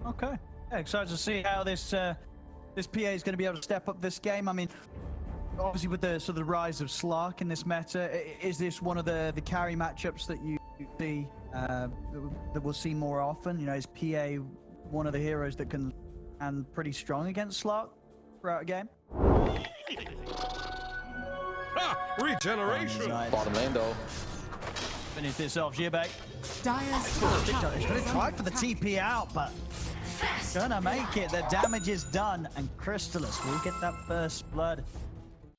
Okay. Yeah, excited to see how this this PA is going to be able to step up this game. I mean, obviously with the sort of rise of Slark in this meta, is this one of the carry matchups that you see that we'll see more often? You know, is PA one of the heroes that can and pretty strong against Slark throughout a game? Regeneration. Bottom lane though. Finish this off, Jibei. Dyer's He's going to try for the TP out, but gonna make it. The damage is done, and Crystallis will get that first blood.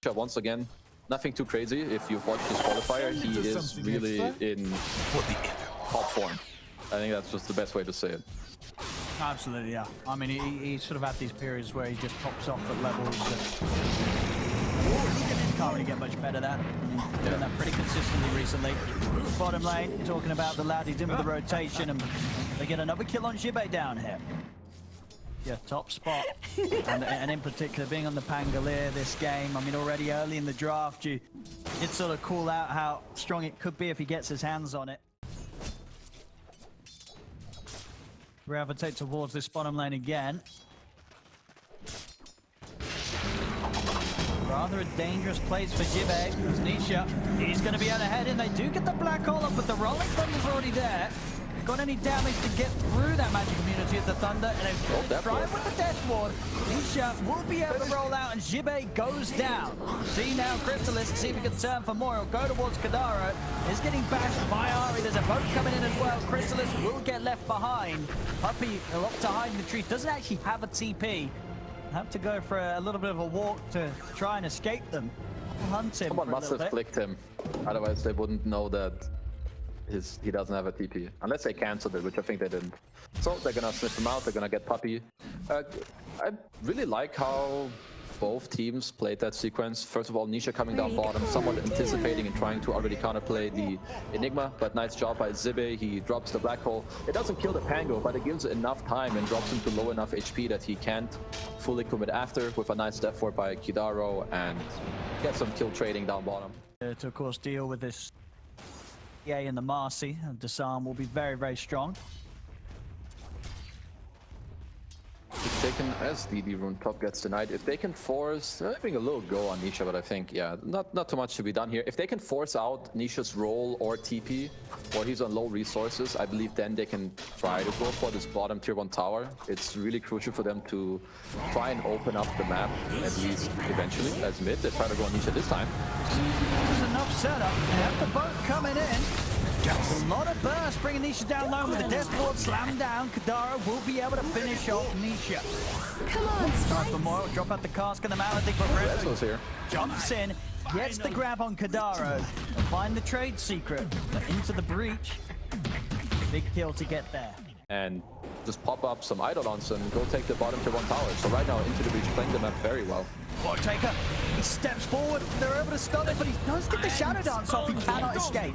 Once again, nothing too crazy. If you've watched his qualifier, he is really in top form. I think that's just the best way to say it. Absolutely, yeah. I mean, he sort of had these periods where he just pops off at levels that can't really get much better than. Doing that pretty consistently recently. Bottom lane, talking about the lad he's in with the rotation, and they get another kill on Jibei down here. Yeah, top spot. and in particular, being on the Pangolier this game, I mean, already early in the draft, you did sort of call out how strong it could be if he gets his hands on it. Gravitate towards this bottom lane again. Rather a dangerous place for Jibei. As Nisha, he's going to be out ahead, and they do get the black hole up, but the rolling thunder's already there. Got any damage to get through that magic immunity of the thunder, and then try with the death ward. Nisha will be able to roll out, and Jibei goes down. See now Crystallis, see if he can turn for more. He'll go towards Kadaro. He's getting bashed by Ari. There's a boat coming in as well. Crystallis will get left behind. Puppey will opt to hide in the tree. Doesn't actually have a TP. Have to go for a little bit of a walk to try and escape them. Hunt him. Someone must have clicked him. Otherwise, they wouldn't know that he doesn't have a TP. Unless they canceled it, which I think they didn't. So they're gonna sniff him out. They're gonna get Puppey. I really like how both teams played that sequence. First of all, Nisha coming down bottom, somewhat anticipating and trying to already counterplay the Enigma, but nice job by Jibei. He drops the black hole. It doesn't kill the Pango, but it gives enough time and drops him to low enough HP that he can't fully commit after, with a nice death ward by Kidaro and get some kill trading down bottom. To of course deal with this PA and the Marcy, and Disarm will be very, very strong. If they can, as DD rune top gets denied, if they can force, they're having a little go on Nisha, but I think, yeah, not too much to be done here. If they can force out Nisha's roll or TP, or he's on low resources, I believe then they can try to go for this bottom tier 1 tower. It's really crucial for them to try and open up the map, at least eventually, as mid. They try to go on Nisha this time. This is enough setup. They have the boat coming in. A lot of burst, bringing Nisha down low with the death ward slammed down. Kadaro will be able to finish off Nisha. Come on, Try for more, drop out the cask and the Maledic, but Rezo's here. jumps in, gets the grab on Kadaro, and find the trade secret, but into the breach. Big kill to get there. And just pop up some Eidolons and go take the bottom tier 1 tower. So right now, Into the Breach playing the map very well. Taker, he steps forward, they're able to stun it, but he does get the Shadow Dance off, he cannot escape.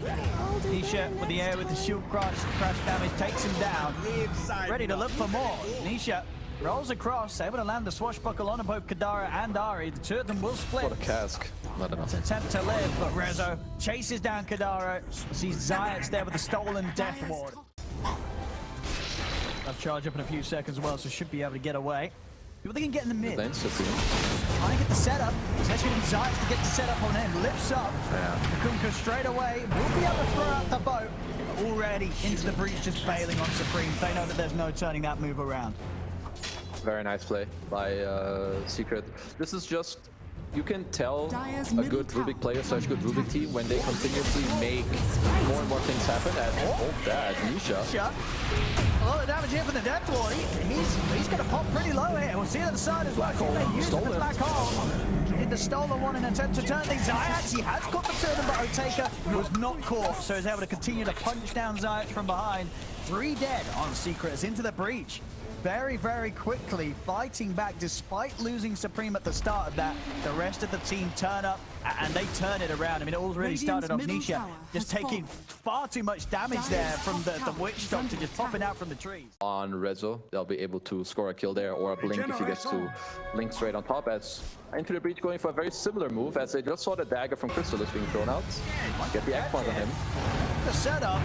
Nisha with the air with the shield crash damage takes him down. Ready to look for more. Nisha rolls across, able to land the swashbuckle on both Kadara and Ari. The two of them will split. What a cask. Not enough. It's an attempt to live, but Rezo chases down Kadara. Sees Zayats there with the stolen death ward. They'll charge up in a few seconds as well, so should be able to get away. People they can get in the mid. Trying to get the setup. Especially when Zayats to get the setup on him. Lifts up. Kunka straight away. Will be able to throw out the boat. Already into the breach, just bailing on Supreme. They know that there's no turning that move around. Very nice play by Secret. This is just, you can tell a good Rubik player / good Rubik team when they continuously make more and more things happen. And that Nisha. A lot of damage here from the death ward. He's going to pop pretty low here. We'll see it at the side as well. They use the black hole. Did the stolen one in an attempt to turn things. Zayats, he has caught the two of them, but Otaka was not caught, so he's able to continue to punch down Zayats from behind. 3 dead on Secrets into the breach. Very, very quickly fighting back despite losing Supreme at the start of that. The rest of the team turn up and they turn it around. I mean, it all really started off Nisha just taking far too much damage there from the Witch Doctor just popping out from the trees. On Rezo, they'll be able to score a kill there or a blink if he gets to blink straight on top. As Into the Breach going for a very similar move as they just saw the dagger from Crystallis being thrown out. Get the X-Point on him. The setup.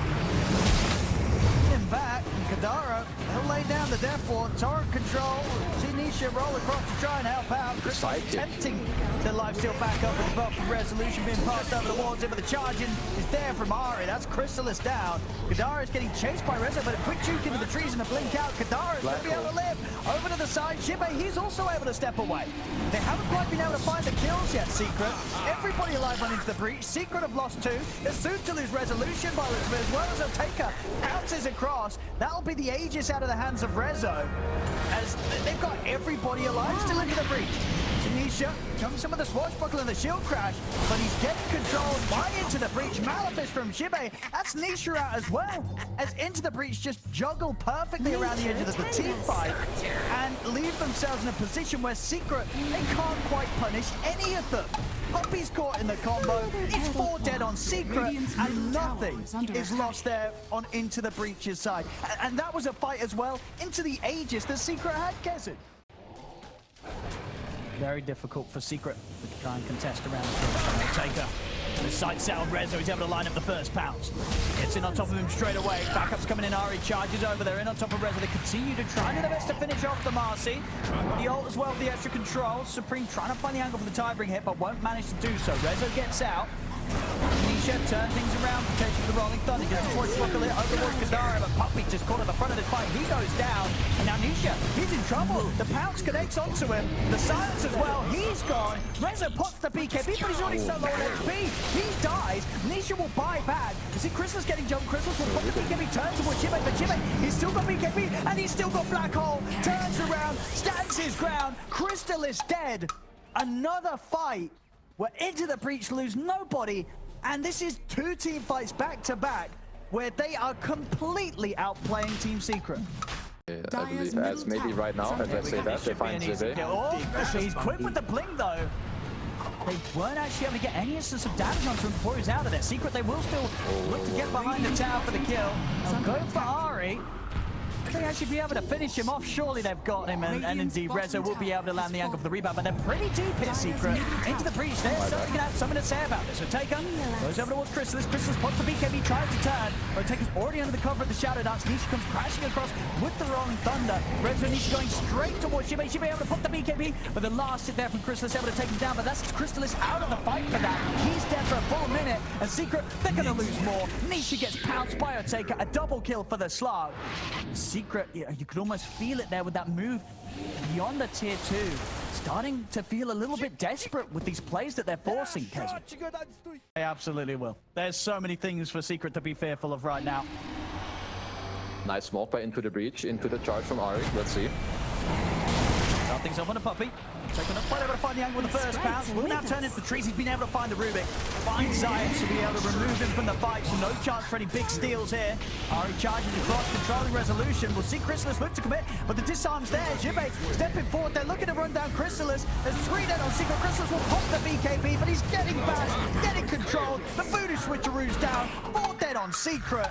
Back, and Kadara He'll lay down the death ward. Torrent control. See Nisha roll across to try and help out. Chris attempting to lifesteal back up with the buff from Resolution being passed over the walls in, but the charging is there from Ari. That's Chrysalis down. Kadara is getting chased by Rezo, but a quick juke into the trees and a blink out. Kadara is going to be able to live. Over to the side, Shibe, he's also able to step away. They haven't quite been able to find the kills yet, Secret. Everybody alive run into the breach. Secret have lost 2. They're soon to lose Resolution by looks of it, as well as Oteka pounces across. That'll be the Aegis out of the hands of Rezo, as they've got everybody alive still into the breach. Tanisha comes in with the swashbuckle and the shield crash, but he's getting controlled by Into the Breach. Malefice from Shibe. That's Nisha out as well, as Into the Breach just juggle perfectly around the edges of the team fight and leave themselves in a position where Secret, they can't quite punish any of them. Poppy's caught in the combo. It's 4 dead on Secret, and nothing is lost there on Into the Breach's side. And that was a fight as well into the Aegis that Secret had, Kezu. Very difficult for Secret to try and contest around the Taker. The sight set on Rezo, he's able to line up the first pounce. Gets in on top of him straight away. Backup's coming in, Ari charges over there, in on top of Rezo. They continue to try and do their best to finish off the Marcy. The ult as well for the extra control. Supreme trying to find the angle for the tie-bring hit, but won't manage to do so. Rezo gets out. Nisha turn things around, potentially for the Rolling Thunder. Gets the swashbuckle it over towards Kadara, but Puppy just caught at the front of the fight. He goes down, and now Nisha, he's in trouble. The pounce connects onto him. The silence as well, he's gone. Rezo pots the BKB, but he's already so low on HP. He dies. Nisha will buy back. You see Chrysalis getting jumped. Chrysalis will put the BKB, turns towards Shibe, but Shibe, he's still got BKB, and he's still got Black Hole. Turns around, stands his ground. Crystal is dead. Another fight. We're Into the Breach, lose nobody, and this is 2 team fights back to back where they are completely outplaying Team Secret. Yeah, I believe as maybe right now, as I say that, they find Zibe. Oh, he's quick with the blink though. They weren't actually able to get any instance of damage onto him before he was out of there. Secret, they will still look to get behind the tower for the kill. They'll go for Ari. They actually be able to finish him off. Surely they've got him, and indeed Rezo will be able to land the angle for the rebound, but they're pretty deep here, Secret. Into the breach, they're certainly going to have something to say about this. So Taker goes over towards Chrysalis. Chrysalis pops the BKB, tries to turn, but Taker's already under the cover of the Shadow Dance. Nisha comes crashing across with the Rolling Thunder. Rezo and Nisha going straight towards Shibe. Shibe able to put the BKB, but the last hit there from Chrysalis able to take him down, but that's Chrysalis out of the fight for that. He's dead for a full minute, and Secret, they're going to lose more. Nisha gets pounced by a Taker, a double kill for the Slug. Secret, you could almost feel it there with that move beyond the tier 2. Starting to feel a little bit desperate with these plays that they're forcing, Kezu. They absolutely will. There's so many things for Secret to be fearful of right now. Nice smoke by Into the Breach, into the charge from Ari. Let's see. Nothing's up on a Puppy. Taking up, quite able to find the angle with the first pounce. Will now turn into the trees. He's been able to find the Rubik. Finds Zion to be able to remove him from the fight, so no chance for any big steals here. Ari charges across, controlling Resolution. We'll see Chrysalis look to commit, but the disarm's there. Jibe stepping forward. They're looking to run down Chrysalis. There's 3 dead on Secret. Chrysalis will pop the BKB, but he's getting bashed, getting controlled. The voodoo switcheroo's down. 4 dead on Secret.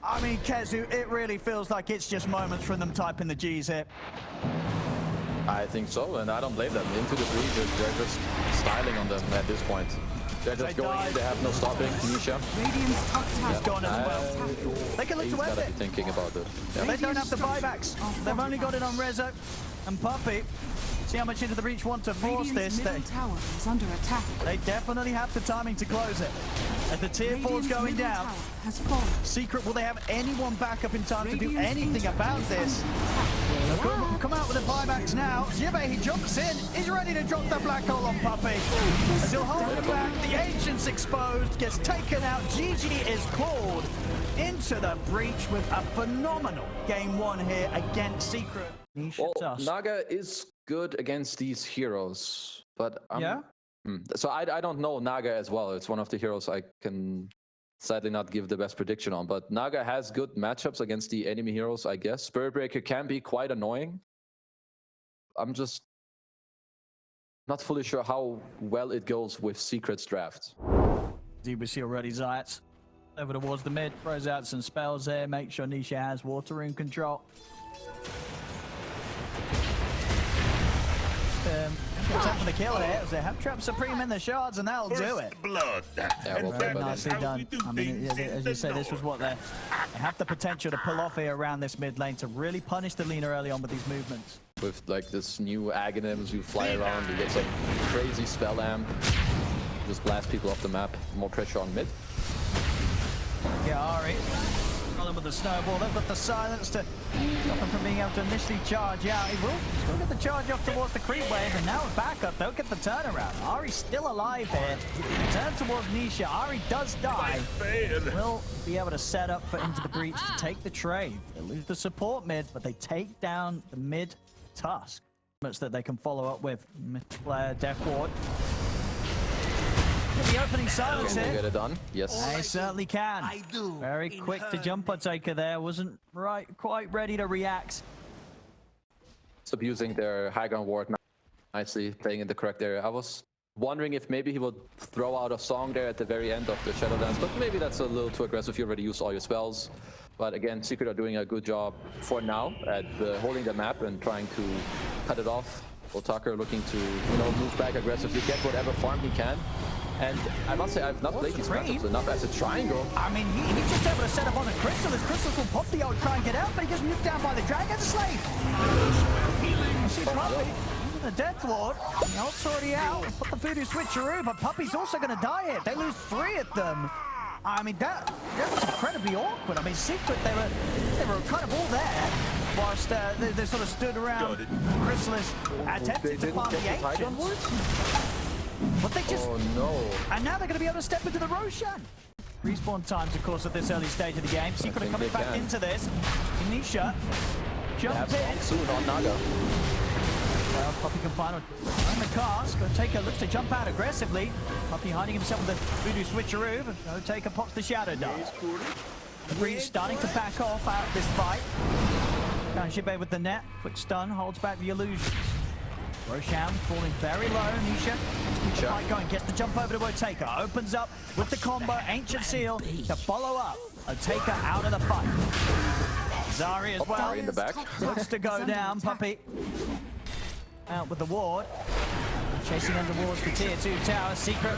I mean, Kezu, it really feels like it's just moments from them typing the G's here. I think so, and I don't blame them. Into the breach, they're just styling on them at this point. They're just going in, they have no stopping. Nisha. Radiant's top tower He's gone as well. They can look to end it. Be thinking about it. Yeah. They don't have the buybacks. They've only got it on Rezo and Puppy. See how much Into the Breach want to force this. Tower is under attack. They definitely have the timing to close it. As the tier 4's going down, Secret, will they have anyone back up in time to do anything about this? They'll come out with the buybacks now. Jibe, he jumps in. He's ready to drop the black hole on Puppy. As he'll hold it back, the Ancient's exposed, gets taken out. GG is called. Into the Breach with a phenomenal game 1 here against Secret. Well, Naga is good against these heroes, but yeah. So I don't know Naga as well. It's one of the heroes I can sadly not give the best prediction on, but Naga has good matchups against the enemy heroes, I guess. Spirit Breaker can be quite annoying. I'm just not fully sure how well it goes with Secret's draft. We see already Zayats over towards the mid, throws out some spells there, make sure Nisha has water room control. attempt for the kill there. As they have trapped Supreme in the shards, and that'll do it. Blood. Yeah, well Very played by them. nicely done. I mean, as you say, this was what they have the potential to pull off here around this mid lane to really punish the Lina early on with these movements. With like this new Aghanims, you fly around, you get some crazy spell amp, just blast people off the map, more pressure on mid. Yeah, Ari. Rolling with the snowball. They've got the silence to stop him from being able to initially charge out. He will still get the charge off towards the creep wave, and now with backup, they'll get the turnaround. Ari's still alive here. Turn towards Nisha. Ari does die. Will be able to set up for Into the Breach to take the trade. They lose the support mid, but they take down the mid Tusk. That they can follow up with. Mid player, Death Ward. The opening silence Can they here. get it done? Yes. They certainly can. Very quick to jumper taker there. Wasn't quite ready to react. It's abusing their high ground ward nicely, playing in the correct area. I was wondering if maybe he would throw out a song there at the very end of the Shadow Dance, but maybe that's a little too aggressive. You already used all your spells. But again, Secret are doing a good job for now at holding the map and trying to cut it off. Otaka looking to, move back aggressively, get whatever farm he can. And I must say, I've not played these matchups enough as a triangle. I mean, he's just able to set up on the Crystal. His Crystals will pop the ult, try and get out, but he gets nuked down by the Dragon Slave. You see Puppy, the Death Lord. The ult's already out. Put the voodoo switcheroo, but Puppy's also going to die here. They lose 3 of them. I mean, that was incredibly awkward. I mean, Secret, they were kind of all there, whilst they sort of stood around. Chrysalis attempted to farm the Ancients. But they just... Oh, no. And now they're going to be able to step into the Roshan. Respawn times, of course, at this early stage of the game. Secret are coming back into this. Nisha, jump in. Soon on Naga. Well, Puppy can find the cast. Taker looks to jump out aggressively. Puppy hiding himself with the voodoo switcheroo. But Taker pops the shadow dart. The Breach starting to back off out of this fight. Jibe with the net. Quick stun holds back the illusions. Roshan falling very low. Nisha keeps the fight going. Gets the jump over to Otaka. Opens up with the combo. Ancient Seal to follow up. Otaka out of the fight. Zari as well. In the back. Looks to go down. Puppy out with the ward. Chasing under walls for tier 2 tower. Secret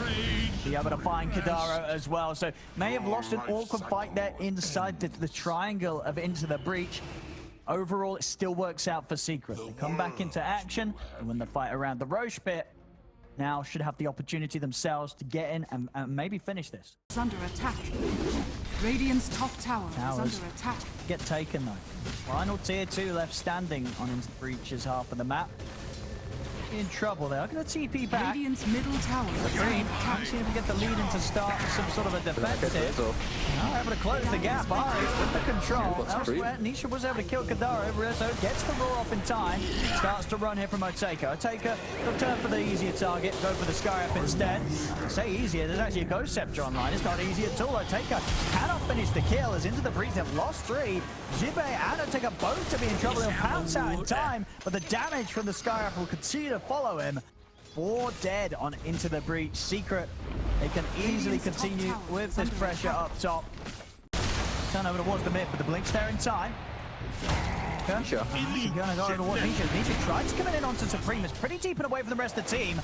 be able to find Kadaro as well. So may have lost an awkward fight there inside the triangle of Into the Breach. Overall, it still works out for Secret. They come back into action and win the fight around the Roche pit. Now should have the opportunity themselves to get in and maybe finish this. It's under attack. Radiant's top tower is Towers under attack. get taken though. Final tier 2 left standing on Into the Breach's half of the map. In trouble there. I'm going to TP back. Radiant's middle tower is under Dream. attack. See if we get the lead in to start some sort of a defensive. Now able to close the gap. Ari with the control. Elsewhere, Nisha was able to kill Kadaro. Rizzo gets the roar off in time. Starts to run here from Otaka. Otaka will turn for the easier target. Go for the Skyap instead. I say easier. There's actually a Ghost Scepter online. It's not easy at all. Otaka cannot finish the kill as Into the Breach have lost 3. Jibe and Otaka both to be in trouble. He'll pounce out in time, but the damage from the Skyap will continue to follow him. 4 dead on Into the Breach. Secret, they can easily continue with this pressure up top. Turn over towards the mid, but the blink's there in time. Nisha. Gonna go over towards Nisha. Nisha tries to come in onto Supreme. It's pretty deep and away from the rest of the team.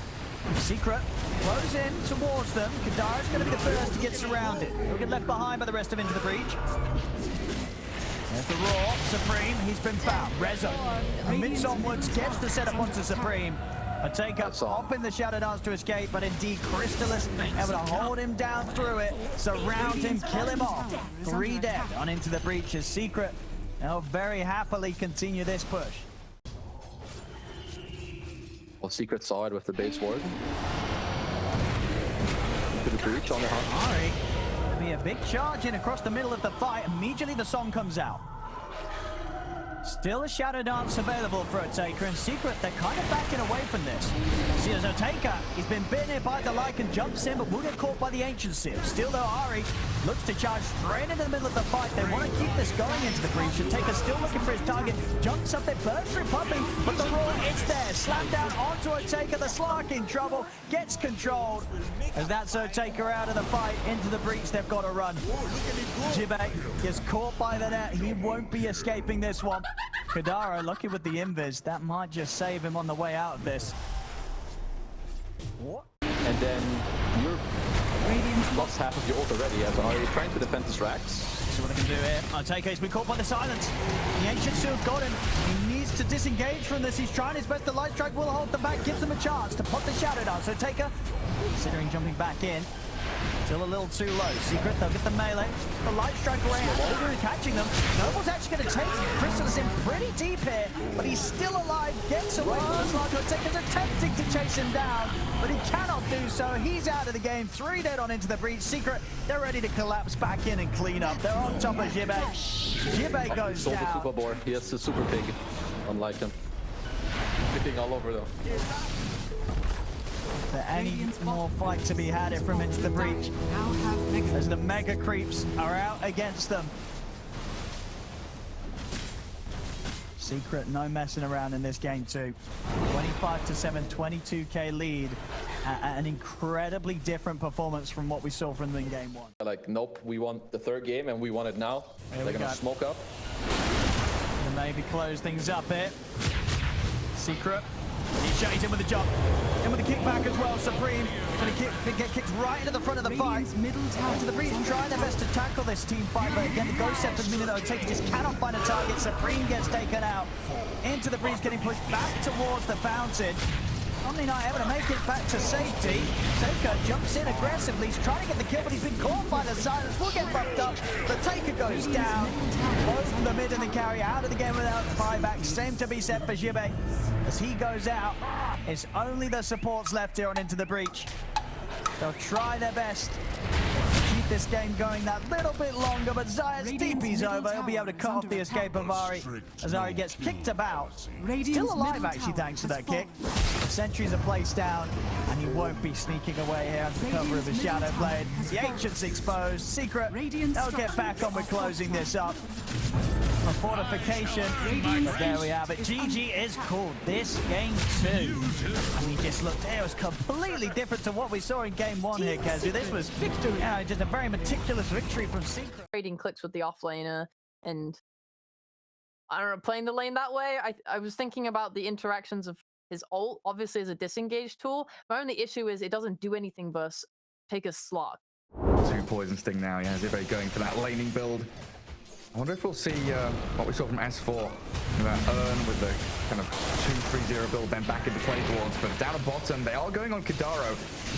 Secret flows in towards them. Kadara's going to be the first to get surrounded. He'll get left behind by the rest of Into the Breach. There's the roar. Supreme, he's been found. Rezo commits onwards, gets the setup onto Supreme. Otaka up in the Shadow Dance to escape, but indeed Crystallis able to hold him down through it, surround him, kill him off. 3 dead on Into the Breach's Secret. They'll very happily continue this push. Well, Secret saw it with the base ward. To the Breach on the hunt. Ari, there'll be a big charge in across the middle of the fight. Immediately the song comes out. Still a Shadow Dance available for Otaka, and Secret, they're kind of backing away from this. See, as Otaka, he's been bitten here by the Lycan, jumps in, but will get caught by the Ancient Seal. Still, though, Ari looks to charge straight into the middle of the fight. They want to keep this going Into the Breach. Otaka still looking for his target, jumps up there, bursts through Puppy, but the roar, it's there. Slammed down onto Otaka, the Slark in trouble, gets controlled. As that's Otaka out of the fight, Into the Breach, they've got to run. Jibe gets caught by the net. He won't be escaping this one. Kadaro lucky with the invis. That might just save him on the way out of this. And then you're lost half of your ult already, as are you trying to defend his racks. See what I can do here. Taker's been caught by the silence. The Ancient Seal's got him. He needs to disengage from this. He's trying his best. The Light Strike will hold them back, gives them a chance to pop the Shadow down. So Taker, considering jumping back in, still a little too low. Secret, they'll get the melee. The Light Strike away, Andrew catching them. Noble's actually going to take Crystal's in pretty deep here, but he's still alive. Gets away from the Slugger. Taker's attempting to chase him down, but he cannot do so. He's out of the game. 3 dead on into the breach. Secret, they're ready to collapse back in and clean up. They're on top of Jibbe. Jibbe goes Sold the down. super board. He has the super pig, unlike him. Picking all over though. There any more fight to be had it from into the breach as the mega creeps are out against them. Secret, no messing around in this game too. 25-7, 22k lead. An incredibly different performance from what we saw from them in game 1. Like, nope, we want the 3rd game and we want it now. They're gonna smoke up. And maybe close things up here. Secret. He's in with the jump. In with the kickback as well. Supreme going to get kicked right into the front of the fight. Into the breach, trying their best to tackle this team fight, but again, the Ghost Scepter minute though, Taker just cannot find a target. Supreme gets taken out. Into the breach, getting pushed back towards the fountain. Omni Knight able to make it back to safety. Taker jumps in aggressively. He's trying to get the kill, but he's been caught by the silence. Will get buffed up. The Taker goes down. Both the mid and the carry out of the game without buyback. Same to be said for Jibbe. As he goes out, it's only the supports left here on Into the Breach. They'll try their best to keep this game going that little bit longer, but Zayat's DP's over. He'll be able to cut off the escape of Ari as Ari gets kicked about. Still alive, actually, thanks to that kick. The sentries are placed down, and he won't be sneaking away here under cover of his Shadow Blade. The Ancient's exposed. Secret, they'll get back on with closing this up. A fortification, but there we have it. GG is called this game 2. And he just looked, it was completely different to what we saw in game 1 here, Kezu. This was just a very meticulous victory from Secret. Trading clicks with the offlaner, and I don't know, playing the lane that way, I was thinking about the interactions of his ult, obviously as a disengage tool. My only issue is it doesn't do anything but take a slot. 2 poison sting now, yeah, Zibbe going for that laning build. I wonder if we'll see what we saw from S4, that Urn with the kind of 2-3-0 build, then back into play towards. But down at bottom, they are going on Kadaro.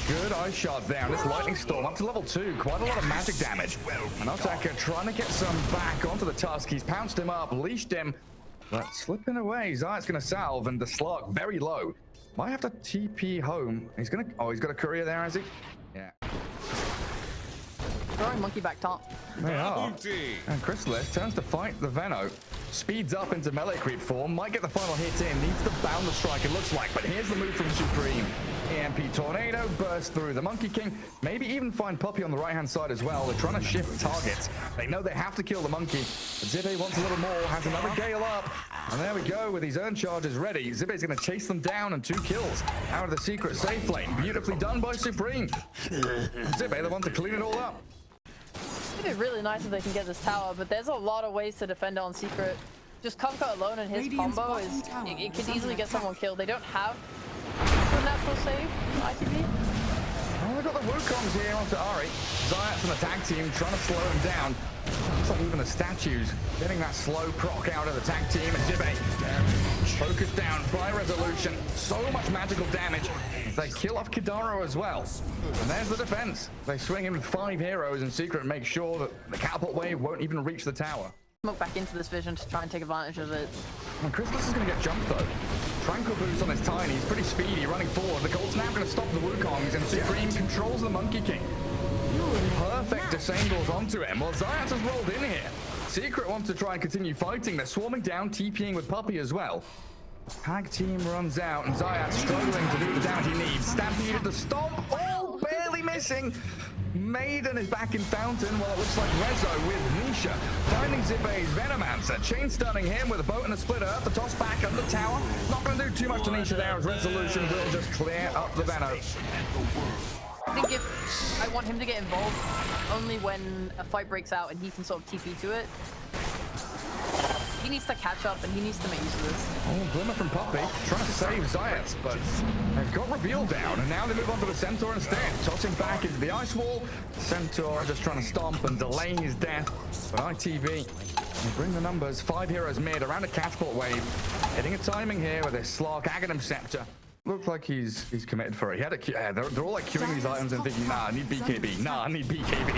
Good ice shot down. This lightning storm up to level 2, quite a lot of magic damage. And Otaka trying to get some back onto the Tusk. He's pounced him up, leashed him, but slipping away. Zayat's going to salve, and the Slug very low. Might have to TP home. He's going to. Oh, he's got a courier there, has he? Yeah. Throwing monkey back top. They are. And Chrysalis turns to fight the Veno. Speeds up into melee creep form. Might get the final hit in. Needs to bound the strike, it looks like. But here's the move from Supreme. EMP Tornado bursts through the Monkey King. Maybe even find Puppey on the right-hand side as well. They're trying to shift targets. They know they have to kill the Monkey. But Zibbe wants a little more. Has another Gale up. And there we go with his Urn charges ready. Zibbe's going to chase them down, and 2 kills out of the secret safe lane. Beautifully done by Supreme. Zibbe, the one to clean it all up. It'd be really nice if they can get this tower, but there's a lot of ways to defend on Secret. Just Kumko alone and his combo is it could easily get someone killed. They don't have a natural save ITB. Well, they've got the Wukongs here onto Ari. Zayat's an attack team trying to slow him down. Looks like even the statues getting that slow proc out of the tag team. And Jibbe focused down by resolution. So much magical damage. They kill off Kidaro as well. And there's the defense. They swing in with 5 heroes, and Secret makes sure that the catapult wave won't even reach the tower. Smoke back into this vision to try and take advantage of it. And Chrysalis is going to get jumped though. Tranquil boost on his Tiny. He's pretty speedy, running forward. The Cold Snap going to stop the Wukongs, and Supreme controls the Monkey King. Perfect disangles onto him. Well, Zayat has rolled in here. Secret wants to try and continue fighting. They're swarming down, TPing with Puppey as well. Tag team runs out, and Zayat struggling to do the damage he needs. Stampede to stomp. Oh, barely missing. Maiden is back in Fountain, while it looks like Rezo with Nisha finding Zibbe's Venomancer, chain stunning him with a boat and a splitter. The toss back up the tower. Not going to do too much to Nisha there, as Resolution will just clear up the Veno. I think if I want him to get involved only when a fight breaks out and he can sort of TP to it. He needs to catch up, and he needs to make use of this. Oh, Glimmer from Puppy, trying to save Zayats, but they've got Reveal down, and now they move on to the Centaur instead. Tossing back into the Ice Wall. Centaur just trying to stomp and delay his death. But ITB, they bring the numbers. 5 heroes mid, around a catapult wave. Hitting a timing here with his Slark Aghanim Scepter. Looks like he's committed for it. He had a they're all like queuing these items and thinking, nah, I need BKB. Nah, I need BKB.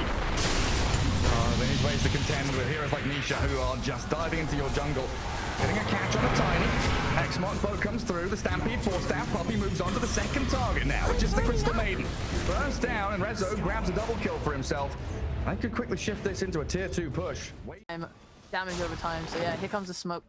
They need ways to contend with heroes like Nisha, who are just diving into your jungle. Getting a catch on a Tiny. X-Mark boat comes through. The Stampede 4-staff. Puppy moves on to the second target now, which is the Crystal Maiden. Burns down, and Rezo grabs a double kill for himself. I could quickly shift this into a tier 2 push. Damage over time, so yeah, here comes the smoke.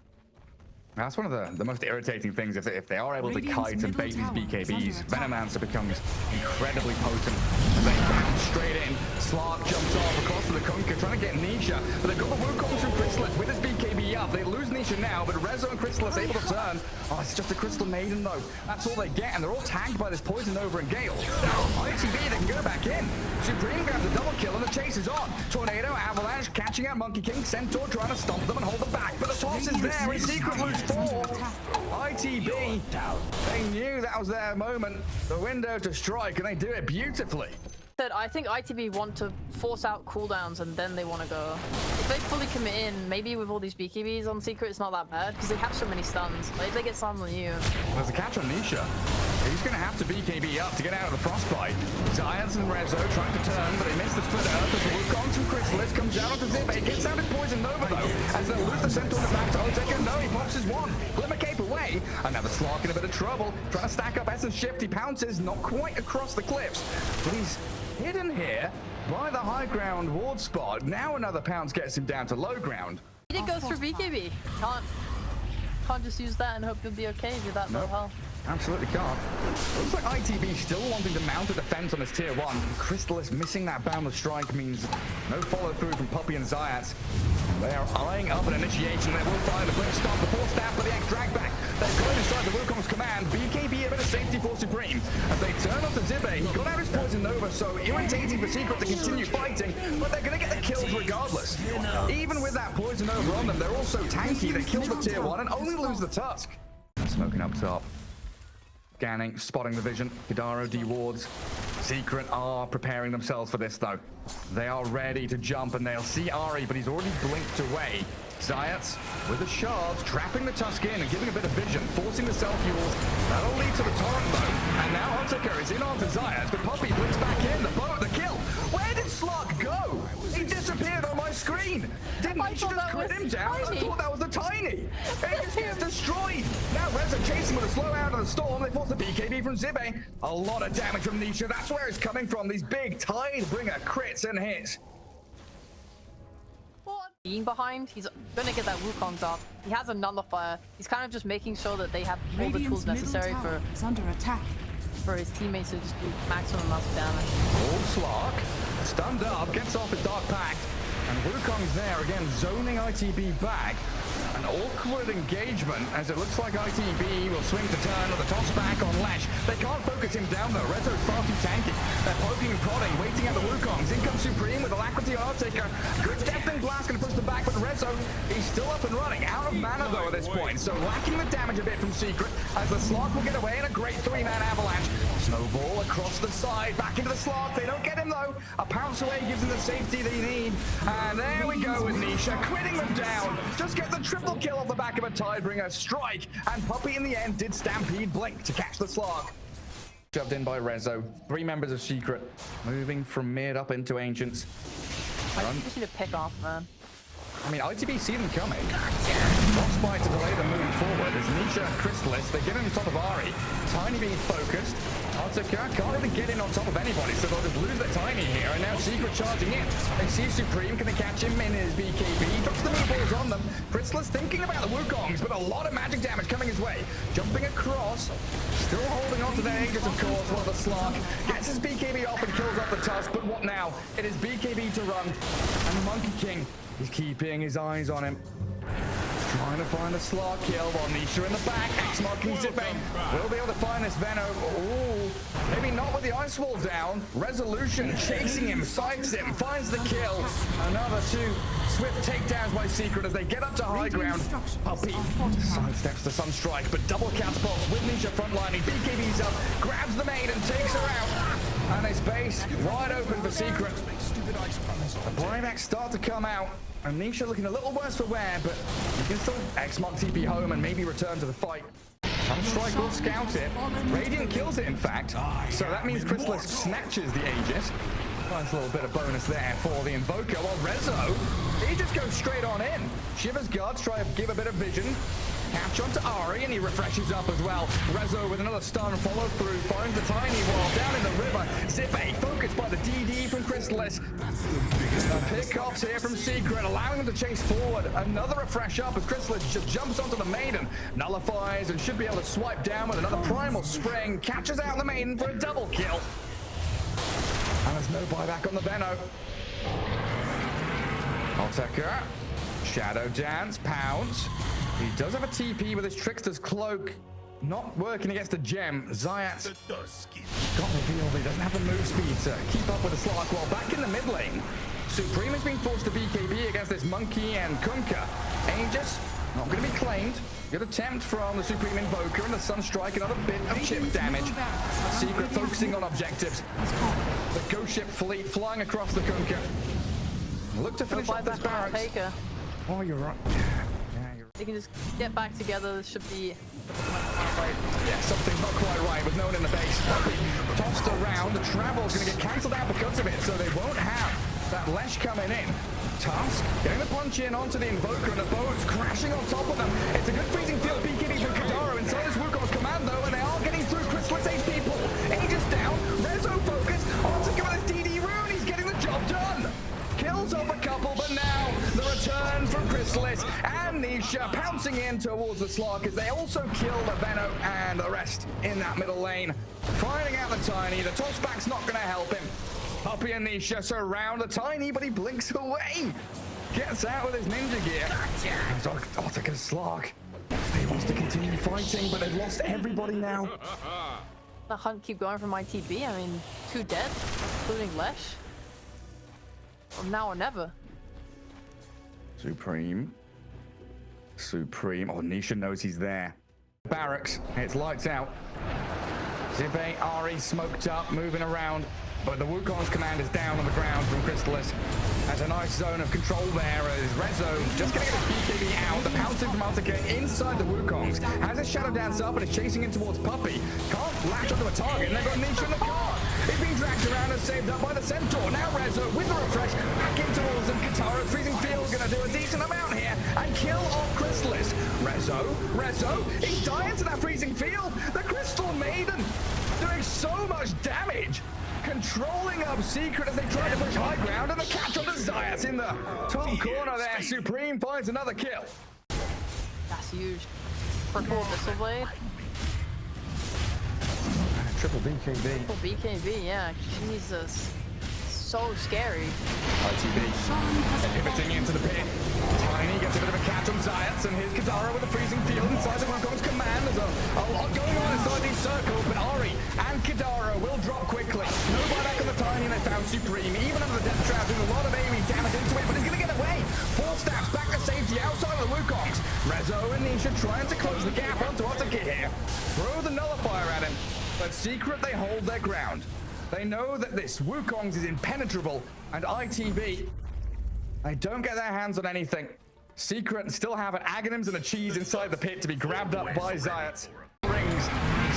That's one of the most irritating things. If they are able to kite and bait these BKBs, Venomancer becomes incredibly potent. They bounce straight in. Slark jumps off across to the Kunkka, trying to get Nisha. But they've got the Wukong through Chrysalis with his BKB up. They lose Nisha now, but Rezo and Chrysalis able to turn. Oh, it's just a Crystal Maiden though. That's all they get, and they're all tagged by this Poison Nova and Gale. ITB, they can go back in. Supreme grabs a double kill, and the chase is on. Tornado, Avalanche, catching out Monkey King. Centaur trying to stomp them and hold them back. But the toss is there, and Secret lose 4. ITB, they knew that was their moment, the window to strike, and they do it beautifully. I think ITB want to force out cooldowns and then they want to go. If they fully commit in, maybe with all these BKBs on Secret, it's not that bad because they have so many stuns. Like if they get stuns on you. There's a catch on Nisha. He's going to have to BKB up to get out of the frostbite. Zayats and Rezo trying to turn, but they miss the split earth as the Wukong from Chrysalis comes down onto Zibe. Gets out his Poison Nova though, as they'll lose the Centaur back to Oteka. No, he pops his one. Glimmer Cape away. Another Slark in a bit of trouble. Trying to stack up Essence Shift. He pounces, not quite across the cliffs, but he's hidden here by the high ground ward spot. Now another pounce gets him down to low ground. He did go through BKB. Can't just use that and hope you'll be okay with that low health. Absolutely can't. Looks like ITB still wanting to mount a defense on this tier 1. Chrysalis missing that boundless strike means no follow through from Puppy and Zayats. They are eyeing up an initiation. They will find the quick stop. The 4-staff for the X-Drag back. They're going inside the Wukong's command. BKB a bit of safety for Supreme. As they turn onto Zibe, he got out his Poison Nova, so irritating for Secret to continue fighting, but they're going to get the kills regardless. Even with that Poison Nova on them, they're also tanky. They kill the tier 1 and only lose the Tusk. Smoking up top. Scanning, spotting the vision. Kidaro de-wards. Secret are preparing themselves for this though. They are ready to jump and they'll see Ari, but he's already blinked away. Zayats with the shards, trapping the Tusk in and giving a bit of vision, forcing the self-fuels. That'll lead to the torrent though. And now Oteka is in onto Zayats, but Puppy blinks back in. The boat, the kill. Where did Slark go? He disappeared on my screen. Didn't he just crit him down? I thought that was the Tiny. He just gets destroyed. Now Rezo chasing with a slow out of the storm. They force the BKB from Zibe. A lot of damage from Nisha. That's where it's coming from. These big Tidebringer crits and hits. Being behind, he's gonna get that Wukong up. He has a nullifier. He's kind of just making sure that they have all the tools necessary for his teammates to just do maximum amounts of damage. Old Slark, stunned up, gets off his Dark Pact, and Wukong's there again, zoning ITB back. An awkward engagement as it looks like ITB will swing to turn with a toss back on Lash. They can't focus him down though. Rezo's far too tanky. They're poking and prodding, waiting out the Wukongs. In comes Supreme with Alacrity on Oteka. Good Deathling Blast gonna push them back, but Rezo, he's still up and running. Out of mana though at this point, so lacking the damage a bit from Secret as the Slark will get away in a great 3-man avalanche. Snowball across the side, back into the Slark. They don't get him though. A pounce away gives them the safety they need. And there we go with Nisha, critting them down. Just get the triple kill off the back of a Tidebringer strike, and Puppy in the end did Stampede Blink to catch the Slark. Shoved in by Rezo. 3 members of Secret moving from mid up into Ancients. I think we need to pick off, man. I mean, ITB see them coming. Frostbite to delay them moving forward. There's Nisha and Chrysalis. They get in on top of Ari. Tiny being focused. Oteka can't really get in on top of anybody, so they'll just lose their Tiny here. And now Secret charging in. They see Supreme. Can they catch him in his BKB? Drops the meatballs on them. Chrysalis thinking about the Wukongs, but a lot of magic damage coming his way. Jumping across. Still holding on to their Aegis, of course, while the Slark gets his BKB off and kills off the Tusk. But what now? It is BKB to run. And the Monkey King, he's keeping his eyes on him. Trying to find a Slark kill while Nisha in the back. X-marking Zippe. Will be able to find this Veno. Ooh, maybe not with the ice wall down. Resolution chasing him, sights him, finds the kill. Another two swift takedowns by Secret as they get up to high ground. Puppey sidesteps the Sunstrike, but double catapults with Nisha frontlining. BKB's up, grabs the maid and takes her out. And a space wide open for Secret. The buybacks start to come out. And Nisha looking a little worse for wear, but you can still X-Mark TP home and maybe return to the fight. Sunstrike will scout it. Radiant kills it, in fact. So that means Chrysalis snatches the Aegis. Nice little bit of bonus there for the Invoker. While Rezo, he just goes straight on in. Shiver's guards try to give a bit of vision. Catch onto Ari, and he refreshes up as well. Rezo with another stun follow through, finds the tiny wall down in the river. Zippe focused by the DD from Chrysalis. Pickoffs here from Secret, allowing them to chase forward. Another refresh up as Chrysalis just jumps onto the Maiden, nullifies, and should be able to swipe down with another Primal Spring. Catches out the Maiden for a double kill. And there's no buyback on the Veno. Alteca, Shadow Dance, pounds. He does have a TP with his Trickster's Cloak. Not working against the gem. Zayat's got the feel, but he doesn't have the move speed to keep up with the Slark. While back in the mid lane, Supreme has been forced to BKB against this Monkey and Kunkka. Aegis not going to be claimed. Good attempt from the Supreme Invoker and the Sunstrike. Another bit of chip damage. Secret focusing on objectives. The Ghost Ship fleet flying across the Kunkka. Look to finish off this barracks. Oh, you're right. They can just get back together. This should be... Yeah, something's not quite right with no one in the base. Tossed around. The travel's going to get cancelled out because of it, so they won't have that Lesh coming in. Tusk getting the punch in onto the Invoker, and the boats crashing on top of them. It's a good freezing field BKB from Kadaro inside this Wukong's commando, and they are getting through Chrysalis HP pool. Aegis down. Rezo focus. Onto this DD rune. He's getting the job done. Kills off a couple, but now the return from Chrysalis and Nisha pouncing in towards the Slark as they also kill the Veno and the rest in that middle lane. Finding out the Tiny, the tossback's not going to help him. Puppey and Nisha surround the Tiny, but he blinks away. Gets out with his ninja gear. Alteca's Slark. He wants to continue fighting, but they've lost everybody now. The hunt keep going from ITB. I mean, 2 dead, including Lesh. Now or never. Supreme. Oh, Nisha knows he's there. Barracks. It's lights out. Zippe, Ari smoked up, moving around. But the Wukong's command is down on the ground from Chrysalis. There's a nice zone of control there as Rezo just getting his BKB out. The pouncing from Alteca inside the Wukongs. Has his Shadow Dance up and is chasing in towards Puppey. Can't latch onto a target, and they've got Nisha in the car. He's being dragged around and saved up by the Centaur. Now Rezo with the refresh back in towards them. Katara's freezing field gonna do a decent amount here and kill off Chrysalis. Rezo, he's dying to that freezing field. The Crystal Maiden doing so much damage. Controlling up Secret as they try to push high ground, and the catch on the Zayas in the top corner there. Supreme finds another kill. That's huge. Purple Missile Blade. Triple BKB. Triple BKB, yeah. Jesus. So scary. ITB pivoting into the pit. Tiny gets a bit of a catch on Zayats, and here's Kadara with a freezing field inside the Wukong's command. There's a lot going on inside these circles, but Ari and Kadara will drop quickly. No buyback on the Tiny, and they found Supreme. Even under the Death Trap, doing a lot of AoE damage into it, but he's going to get away. 4 stabs back to safety outside of the Wukongs. Rezo and Nisha trying to close the gap onto Alteca here. Throw the Nullifier at him, but Secret, they hold their ground. They know that this Wukong's is impenetrable, and ITB, they don't get their hands on anything. Secret still have an Aghanims and a cheese inside the pit to be grabbed up by Zayats. Rings,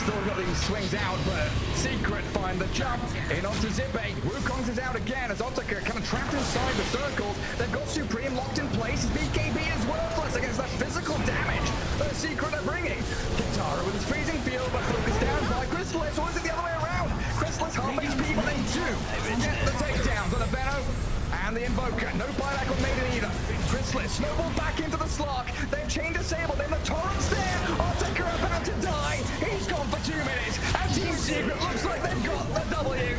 still got these swings out, but Secret find the jump in onto Zippe. Wukong's is out again as Alteca kind of trapped inside the circles. They've got Supreme locked in place. His BKB is worthless against that physical damage that Secret are bringing. Katara with his freezing field, but focused down by Chrysalis, or is it the other way around? Chrysalis half HP, but they do get the takedowns on the Veno and the Invoker. No buyback on Maiden either. Chrysalis snowballed back into the Slark. They've chained disabled in the torrents there. Alteca about to die. He's gone for 2 minutes. And Team Secret looks like they've got the W.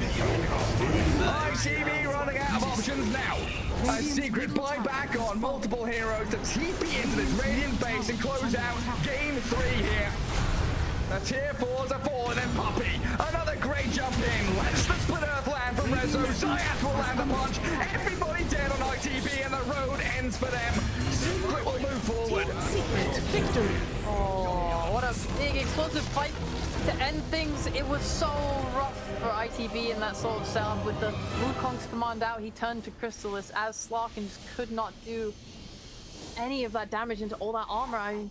ITB running out of options now. A Secret buy back on multiple heroes to TP into this Radiant base and close out game 3 here. The tier 4s are 4 and then Puppey. Another great jump in. Lets the split earth land from Rezo. Zayat will land a punch. Everybody dead on ITB and the road ends for them. Secret will move forward. Secret victory. Oh, what a big explosive fight to end things. It was so rough for ITB in that sort of setup with the Wukong's command out. He turned to Crystallis as Slark and just could not do any of that damage into all that armor. I mean,